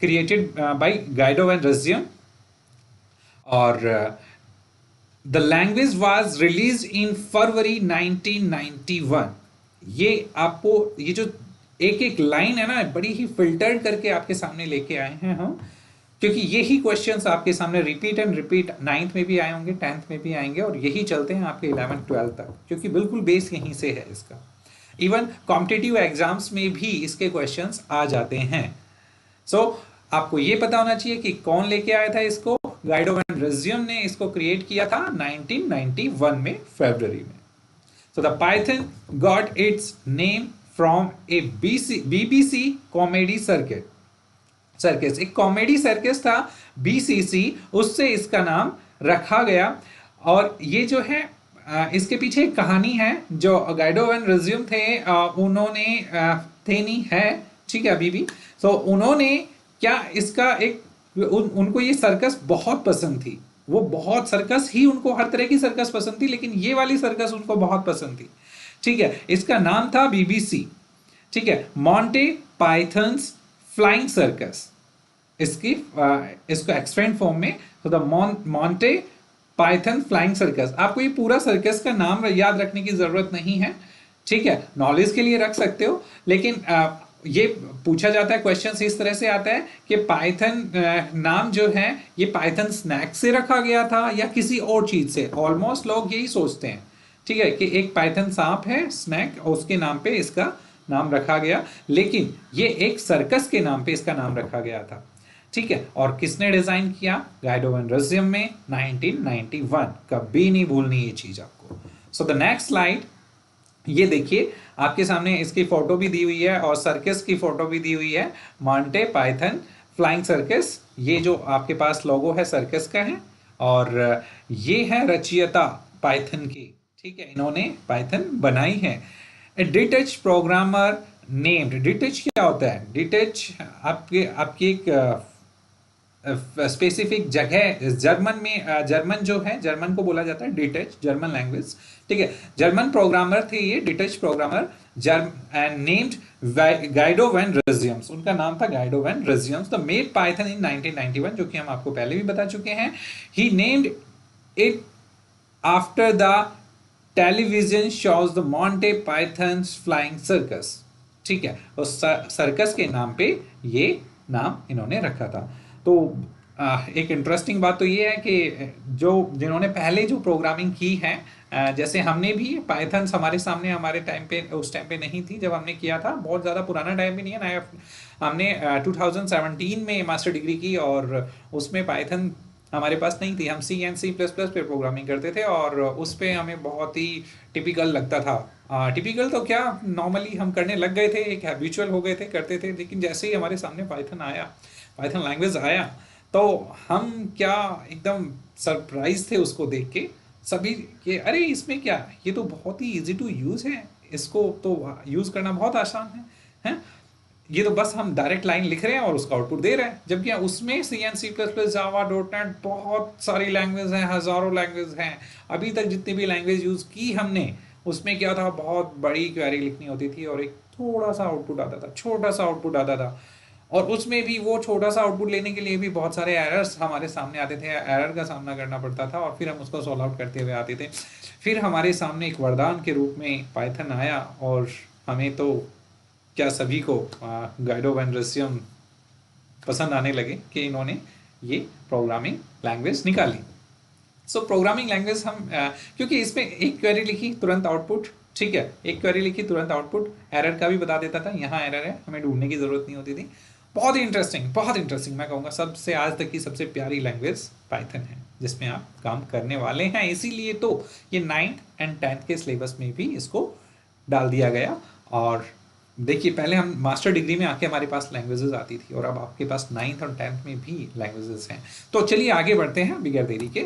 created by Guido and Ruzzium, और the language was release in February 1991। ये आपको ये जो एक एक लाइन है ना, बड़ी ही फिल्टर्ड करके आपके सामने लेके आए हैं हम, क्योंकि यही क्वेश्चंस आपके सामने रिपीट एंड रिपीट 9th में भी आए होंगे, 10th में भी आएंगे, और यही चलते हैं आपके 11th 12th तक, क्योंकि बिल्कुल बेस यहीं से है इसका। इवन कॉम्पिटिटिव एग्जाम्स में भी इसके क्वेश्चंस आ जाते हैं। सो आपको ये पता होना चाहिए कि कौन लेके आया था इसको। गाइडो वैन रज़ियम ने इसको क्रिएट किया था 1991 में, फरवरी में। So the Python got its name from A BBC comedy circus. एक कॉमेडी सर्कस था बीसीसी, उससे इसका नाम रखा गया। और ये जो है इसके पीछे एक कहानी है जो गाइडो वैन रज़ियम थे, उन्होंने थे नहीं है, ठीक है अभी भी। सो उन्होंने क्या इसका एक उनको ये सर्कस बहुत पसंद थी, वो बहुत सर्कस ही, उनको हर तरह की सर्कस पसंद थी, लेकिन ये वाली सर्कस उनको बहुत पसंद थी, ठीक है। इसका नाम था बीबीसी, ठीक है, मॉन्टे पाइथन्स फ्लाइंग सर्कस। इसकी इसको एक्सपेंड फॉर्म में, तो the Monte Python flying circus. आपको ये पूरा सर्कस का नाम याद रखने की जरूरत नहीं है, ठीक है, नॉलेज के लिए रख सकते हो, लेकिन ये पूछा जाता है, क्वेश्चन इस तरह से आता है कि पाइथन नाम जो है ये पाइथन स्नैक से रखा गया था या किसी और चीज से। ऑलमोस्ट लोग यही सोचते हैं, ठीक है, कि एक पाइथन सांप है स्नैक, और उसके नाम पे इसका नाम रखा गया, लेकिन ये एक सर्कस के नाम पे इसका नाम रखा गया था, ठीक है। और किसने डिजाइन किया? गाइडो वैन रज़ियम में 1991। कभी नहीं भूलनी ये चीज आपको। सो द नेक्स्ट स्लाइड, ये देखिए आपके सामने इसकी फोटो भी दी हुई है और सर्कस की फोटो भी दी हुई है, मॉन्टे पाइथन फ्लाइंग सर्कस। ये जो आपके पास लोगो है सर्कस का है, और ये है रचयिता पाइथन की, ठीक है, इन्होंने पाइथन बनाई है। डिटच प्रोग्रामर नेम्ड, डिटच क्या होता है? डिटच आपके आपकी एक स्पेसिफिक जगह, जर्मन में, जर्मन जो है, जर्मन को बोला जाता है डिटच, जर्मन लैंग्वेज, ठीक है। जर्मन प्रोग्रामर थे ये Dutch programmer, and named Guido van Rossum. उनका नाम था Guido van Rossum. The made Python in 1991, जो कि हम आपको पहले भी बता चुके हैं। He named it after the television shows the Monty Python's flying circus, ठीक है, उस सर्कस के नाम पे ये नाम इन्होंने रखा था। तो एक इंटरेस्टिंग बात तो ये है कि जो जिन्होंने पहले जो प्रोग्रामिंग की है, जैसे हमने भी पाइथन हमारे सामने, हमारे टाइम पे, उस टाइम पे नहीं थी जब हमने किया था, बहुत ज़्यादा पुराना टाइम भी नहीं है नया। हमने 2017 में मास्टर डिग्री की, और उसमें पाइथन हमारे पास नहीं थी। हम सी एंड C++ पे प्रोग्रामिंग करते थे, और उस पर हमें बहुत ही टिपिकल लगता था। टिपिकल तो क्या, नॉर्मली हम करने लग गए थे, एक हैबिचुअल हो गए थे, करते थे। लेकिन जैसे ही हमारे सामने पाइथन आया, पाइथन लैंग्वेज आया, तो हम क्या एकदम सरप्राइज थे उसको देख के सभी, कि अरे इसमें क्या, ये तो बहुत ही इजी टू यूज़ है, इसको तो यूज़ करना बहुत आसान है, ये तो बस हम डायरेक्ट लाइन लिख रहे हैं और उसका आउटपुट दे रहे हैं। जबकि उसमें C++, जावा, .NET, बहुत सारी लैंग्वेज हैं, हज़ारों लैंग्वेज हैं। अभी तक जितनी भी लैंग्वेज यूज़ की हमने, उसमें क्या था, बहुत बड़ी क्वेरी लिखनी होती थी और एक थोड़ा सा आउटपुट आता था, छोटा सा आउटपुट आता था। और उसमें भी वो छोटा सा आउटपुट लेने के लिए भी बहुत सारे एरर्स हमारे सामने आते थे, एरर का सामना करना पड़ता था, और फिर हम उसको सॉल्व आउट करते हुए आते थे। फिर हमारे सामने एक वरदान के रूप में पाइथन आया, और हमें तो क्या, सभी को गाइडो वैन रज़ियम पसंद आने लगे कि इन्होंने ये प्रोग्रामिंग लैंग्वेज निकाली। सो प्रोग्रामिंग लैंग्वेज हम क्योंकि इसमें एक क्वेरी लिखी तुरंत आउटपुट, ठीक है, एक क्वेरी लिखी तुरंत आउटपुट, एरर का भी बता देता था, यहाँ एरर है, हमें ढूंढने की ज़रूरत नहीं होती थी। बहुत ही इंटरेस्टिंग, बहुत इंटरेस्टिंग, मैं कहूँगा सबसे आज तक की सबसे प्यारी लैंग्वेज पाइथन है, जिसमें आप काम करने वाले हैं। इसीलिए तो ये 9th एंड 10th के सिलेबस में भी इसको डाल दिया गया। और देखिए, पहले हम मास्टर डिग्री में आके हमारे पास लैंग्वेजेस आती थी, और अब आपके पास 9th और 10th में भी लैंग्वेजेस हैं। तो चलिए आगे बढ़ते हैं बिगैर देरी के।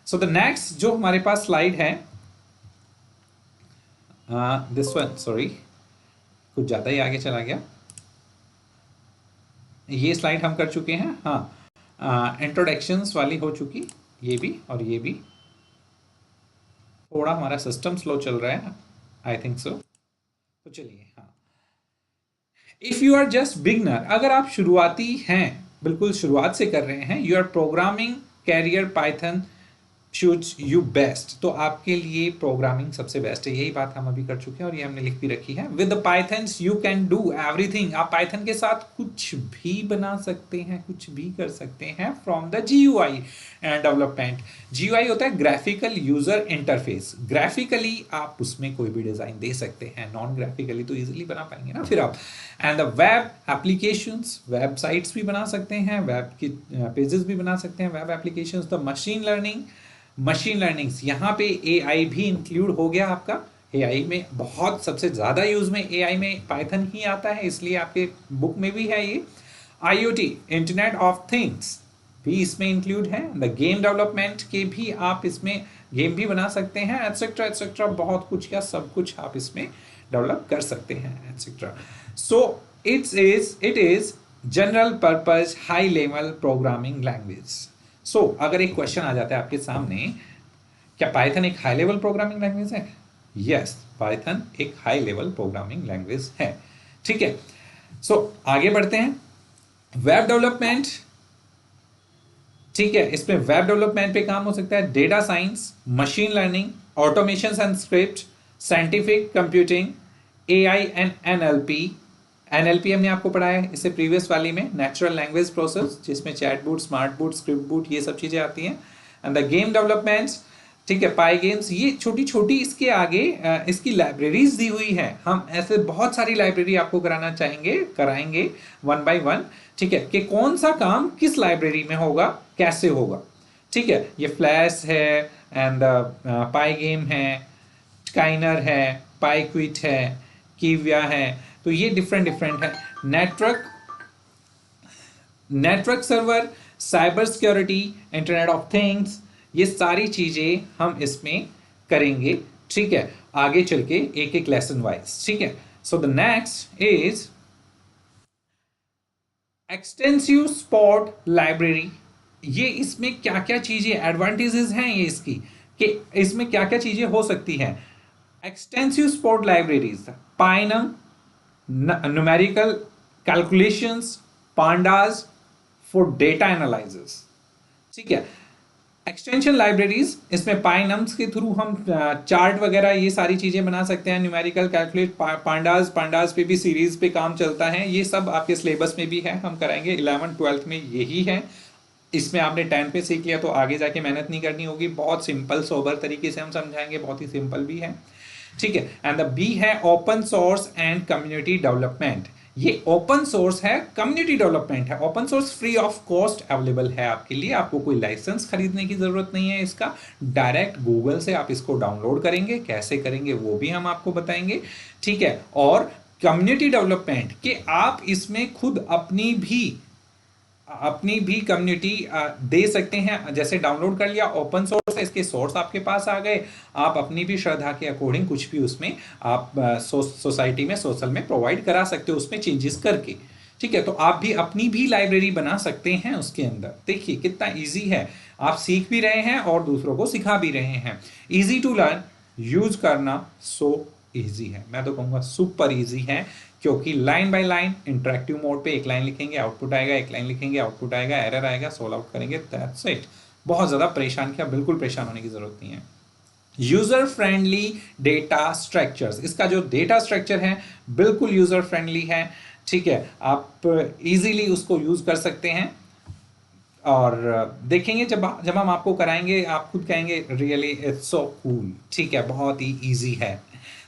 सो द नेक्स्ट जो हमारे पास स्लाइड है, दिस वन, सॉरी, कुछ ज़्यादा ही आगे चला गया। ये स्लाइड हम कर चुके हैं, हाँ, इंट्रोडक्शंस वाली हो चुकी, ये भी और ये भी। थोड़ा हमारा सिस्टम स्लो चल रहा है, आई थिंक सो। तो चलिए, हाँ, if you are just beginner, अगर आप शुरुआती हैं, बिल्कुल शुरुआत से कर रहे हैं, you are programming career python suits you best, तो आपके लिए प्रोग्रामिंग सबसे बेस्ट है। यही बात हम अभी कर चुके हैं और ये हमने लिख भी रखी है। With the pythons you can do everything, आप पाइथन के साथ कुछ भी बना सकते हैं, कुछ भी कर सकते हैं। From the GUI development, GUI होता है ग्राफिकल यूजर इंटरफेस, ग्राफिकली आप उसमें कोई भी डिजाइन दे सकते हैं, नॉन ग्राफिकली तो इजीली बना पाएंगे ना फिर आप। And the web applications, websites भी बना सकते हैं, वेब की पेजेस भी बना सकते हैं, web applications. The machine learning, machine learnings, यहाँ पे एआई भी इंक्लूड हो गया आपका। एआई में बहुत सबसे ज़्यादा यूज में एआई में पाइथन ही आता है, इसलिए आपके बुक में भी है ये। आईओटी, इंटरनेट ऑफ थिंग्स भी इसमें इंक्लूड है। द गेम डेवलपमेंट के भी आप इसमें गेम भी बना सकते हैं, एटसेट्रा एटसेट्रा, बहुत कुछ या सब कुछ आप इसमें डेवलप कर सकते हैं, etcetera. So it is general purpose high level programming language. So अगर एक क्वेश्चन आ जाता है आपके सामने, क्या पाइथन एक हाई लेवल प्रोग्रामिंग लैंग्वेज है? यस, पाइथन एक हाई लेवल प्रोग्रामिंग लैंग्वेज है। ठीक है, सो आगे बढ़ते हैं। वेब डेवलपमेंट, ठीक है, इसमें वेब डेवलपमेंट पे काम हो सकता है। Data science, machine learning, automation and script, scientific computing, AI and NLP. NLP हमने आपको पढ़ाया है इससे प्रीवियस वाली में, नेचुरल लैंग्वेज प्रोसेस, जिसमें chat boot, smart boot, script boot, ये सब चीज़ें आती हैं। एंड द गेम डेवलपमेंट्स, ठीक है, पाई गेम्स, ये छोटी छोटी इसके आगे इसकी लाइब्रेरीज दी हुई है। हम ऐसे बहुत सारी लाइब्रेरी आपको कराना चाहेंगे, कराएंगे वन बाय वन, ठीक है, कि कौन सा काम किस लाइब्रेरी में होगा, कैसे होगा। ठीक है, ये फ्लैश है, एंड पाई गेम है, काइनर है, पाई क्विट है, कीविया है, तो ये डिफरेंट डिफरेंट है। Network server, cyber security, internet of things, ये सारी चीजें हम इसमें करेंगे। ठीक है, आगे चल के एक एक लेसन वाइज। ठीक है, so the next is extensive spot library. ये इसमें क्या क्या चीजें, एडवांटेजेस हैं ये इसकी, कि इसमें क्या क्या चीजें हो सकती हैं। एक्सटेंसिव स्पॉट लाइब्रेरीज, पाइनम, numerical calculations, pandas for data analysis। ठीक है, एक्सटेंशन लाइब्रेरीज, इसमें पाइनम्स के थ्रू हम चार्ट वगैरह ये सारी चीजें बना सकते हैं। न्यूमेरिकल कैलकुलेट, पांडास पे भी सीरीज पे काम चलता है, ये सब आपके सिलेबस में भी है, हम कराएंगे 11th 12th में, यही है। इसमें आपने 10th पे सीख लिया तो आगे जाके मेहनत नहीं करनी होगी, बहुत सिंपल सोबर तरीके से हम समझाएंगे, बहुत ही सिंपल भी है। ठीक है, एंड द बी है open source and community development. ये ओपन सोर्स है, कम्युनिटी डेवलपमेंट है। Open source free of cost available है आपके लिए, आपको कोई लाइसेंस खरीदने की जरूरत नहीं है इसका, डायरेक्ट गूगल से आप इसको डाउनलोड करेंगे, कैसे करेंगे वो भी हम आपको बताएंगे। ठीक है, और कम्युनिटी डेवलपमेंट कि आप इसमें खुद अपनी भी कम्युनिटी दे सकते हैं। जैसे डाउनलोड कर लिया, ओपन सोर्स है, इसके सोर्स आपके पास आ गए, आप अपनी भी श्रद्धा के अकॉर्डिंग कुछ भी उसमें आप सोसाइटी में, सोशल में प्रोवाइड करा सकते हो, उसमें चेंजेस करके। ठीक है, तो आप भी अपनी भी लाइब्रेरी बना सकते हैं उसके अंदर। देखिए कितना इजी है, आप सीख भी रहे हैं और दूसरों को सिखा भी रहे हैं। इजी टू लर्न, यूज करना सो इजी है, मैं तो कहूँगा सुपर इजी है, क्योंकि line by line interactive mode पे एक लाइन लिखेंगे आउटपुट आएगा, एक लाइन लिखेंगे आउटपुट आएगा, एरर आएगा, सोल्व आउट करेंगे, दैट्स इट। बहुत ज़्यादा परेशान किया, बिल्कुल परेशान होने की ज़रूरत नहीं है। यूज़र फ्रेंडली डेटा स्ट्रक्चर्स, इसका जो डेटा स्ट्रक्चर है बिल्कुल यूज़र फ्रेंडली है। ठीक है, आप इजीली उसको यूज़ कर सकते हैं, और देखेंगे जब जब हम आपको कराएंगे आप खुद कहेंगे रियली इट्स सो कूल। ठीक है, बहुत ही इजी है।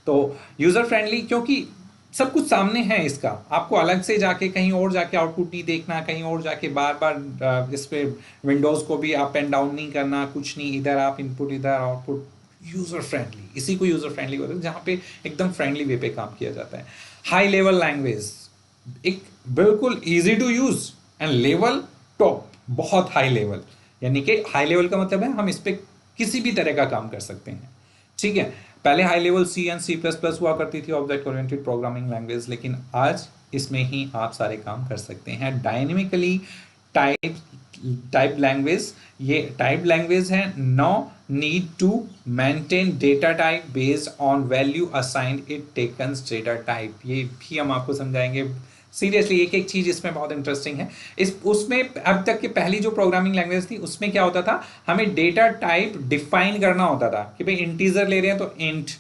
तो यूज़र फ्रेंडली, क्योंकि सब कुछ सामने है इसका, आपको अलग से जाके कहीं और जाके आउटपुट नहीं देखना, कहीं और जाके बार बार इस पे विंडोज़ को भी अप एंड डाउन नहीं करना, कुछ नहीं, इधर आप इनपुट इधर आउटपुट। यूज़र फ्रेंडली, इसी को यूज़र फ्रेंडली बोलते हैं, जहाँ पे एकदम फ्रेंडली वे पे काम किया जाता है। हाई लेवल लैंग्वेज, एक बिल्कुल easy to use, and level top, बहुत हाई लेवल, यानी कि हाई लेवल का मतलब है हम इस पर किसी भी तरह का काम कर सकते हैं। ठीक है, पहले high level C and C plus plus हुआ करती थी, ऑब्जेक्ट ओरिएंटेड प्रोग्रामिंग लैंग्वेज, लेकिन आज इसमें ही आप सारे काम कर सकते हैं। डायनेमिकली टाइप लैंग्वेज, ये टाइप लैंग्वेज है। No need to maintain data type based on value assigned it takes data type, ये भी हम आपको समझाएंगे। सीरियसली एक एक चीज इसमें बहुत इंटरेस्टिंग है। इस उसमें अब तक की पहली जो प्रोग्रामिंग लैंग्वेज थी उसमें क्या होता था, हमें डेटा टाइप डिफाइन करना होता था कि भाई इंटीजर ले रहे हैं तो इंट,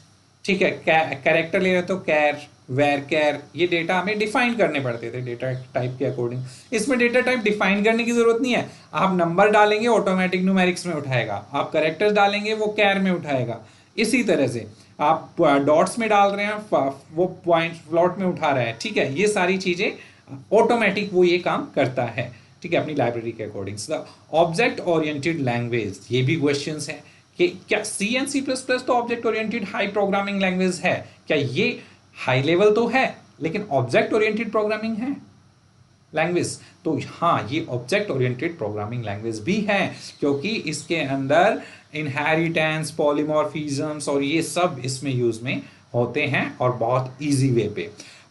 ठीक है, कैरेक्टर ले रहे हैं तो कैर, वेर कैर, ये डेटा हमें डिफाइन करने पड़ते थे डेटा टाइप के अकॉर्डिंग। इसमें डेटा टाइप डिफाइन करने की जरूरत नहीं है, आप नंबर डालेंगे ऑटोमेटिक न्यूमेरिक्स में उठाएगा, आप कैरेक्टर्स डालेंगे वो कैर में उठाएगा। इसी तरह से आप डॉट्स में डाल रहे हैं वो पॉइंट फ्लॉट में उठा रहा है, ठीक है, ये सारी चीजें ऑटोमेटिक वो ये काम करता है, ठीक है, अपनी लाइब्रेरी के अकॉर्डिंग। ऑब्जेक्ट ओरिएंटेड लैंग्वेज, ये भी क्वेश्चन है कि क्या सी एंड सी प्लस प्लस तो object oriented high programming language है, क्या ये हाई लेवल तो है लेकिन ऑब्जेक्ट ओरिएंटेड प्रोग्रामिंग है लैंग्वेज? तो हाँ, ये ऑब्जेक्ट ओरिएंटेड प्रोग्रामिंग लैंग्वेज भी है, क्योंकि इसके अंदर इनहेरिटेंस, पॉलीमॉर्फिज्म्स और ये सब इसमें यूज में होते हैं और बहुत इजी वे पे।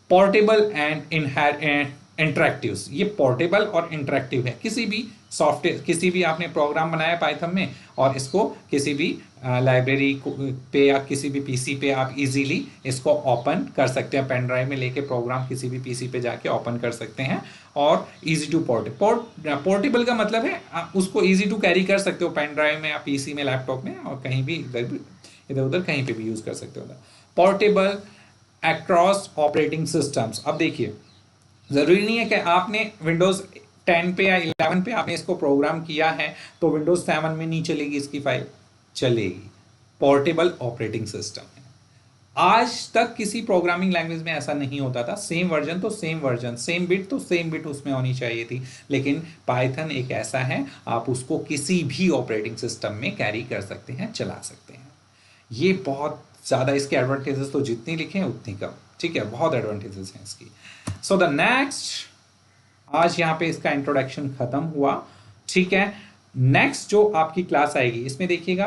पोर्टेबल एंड इंटरेक्टिव, ये पोर्टेबल और इंटरेक्टिव है। किसी भी सॉफ्टवेयर, किसी भी आपने प्रोग्राम बनाया पाइथन में और इसको किसी भी लाइब्रेरी पे या किसी भी पीसी पे आप इजीली इसको ओपन कर सकते हैं, पेन ड्राइव में लेके प्रोग्राम किसी भी पीसी पे जाके ओपन कर सकते हैं और इजी टू पोर्टेबल का मतलब है आप उसको इजी टू कैरी कर सकते हो पेन ड्राइव में या पीसी में, लैपटॉप में, और कहीं भी इधर उधर कहीं पे भी यूज कर सकते हो। Portable across operating systems. अब देखिए, ज़रूरी नहीं है कि आपने विंडोज़ 10 पे या 11 पे आपने इसको प्रोग्राम किया है तो विंडोज़ 7 में नहीं चलेगी इसकी फाइल, चलेगी। पोर्टेबल ऑपरेटिंग सिस्टम है। आज तक किसी प्रोग्रामिंग लैंग्वेज में ऐसा नहीं होता था, सेम वर्जन तो सेम वर्जन, सेम बिट तो सेम बिट उसमें होनी चाहिए थी, लेकिन पाइथन एक ऐसा है आप उसको किसी भी ऑपरेटिंग सिस्टम में कैरी कर सकते हैं, चला सकते हैं। ये बहुत ज़्यादा, इसके एडवांटेजेस तो जितनी लिखे हैं उतनी कम, ठीक है, बहुत एडवांटेजेस हैं इसकी। सो द नेक्स्ट, आज यहाँ पे इसका इंट्रोडक्शन खत्म हुआ, ठीक है। नेक्स्ट जो आपकी क्लास आएगी इसमें देखिएगा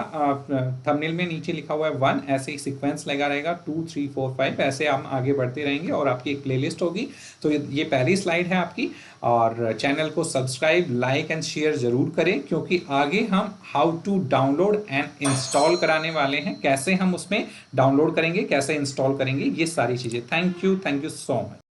थंबनेल में नीचे लिखा हुआ है 1, ऐसे ही सीक्वेंस लगा रहेगा 2 3 4 5, ऐसे हम आगे बढ़ते रहेंगे और आपकी एक प्लेलिस्ट होगी। तो ये पहली स्लाइड है आपकी, और चैनल को सब्सक्राइब, लाइक एंड शेयर जरूर करें, क्योंकि आगे हम how to download and install कराने वाले हैं, कैसे हम उसमें डाउनलोड करेंगे, कैसे इंस्टॉल करेंगे, ये सारी चीज़ें। Thank you so much.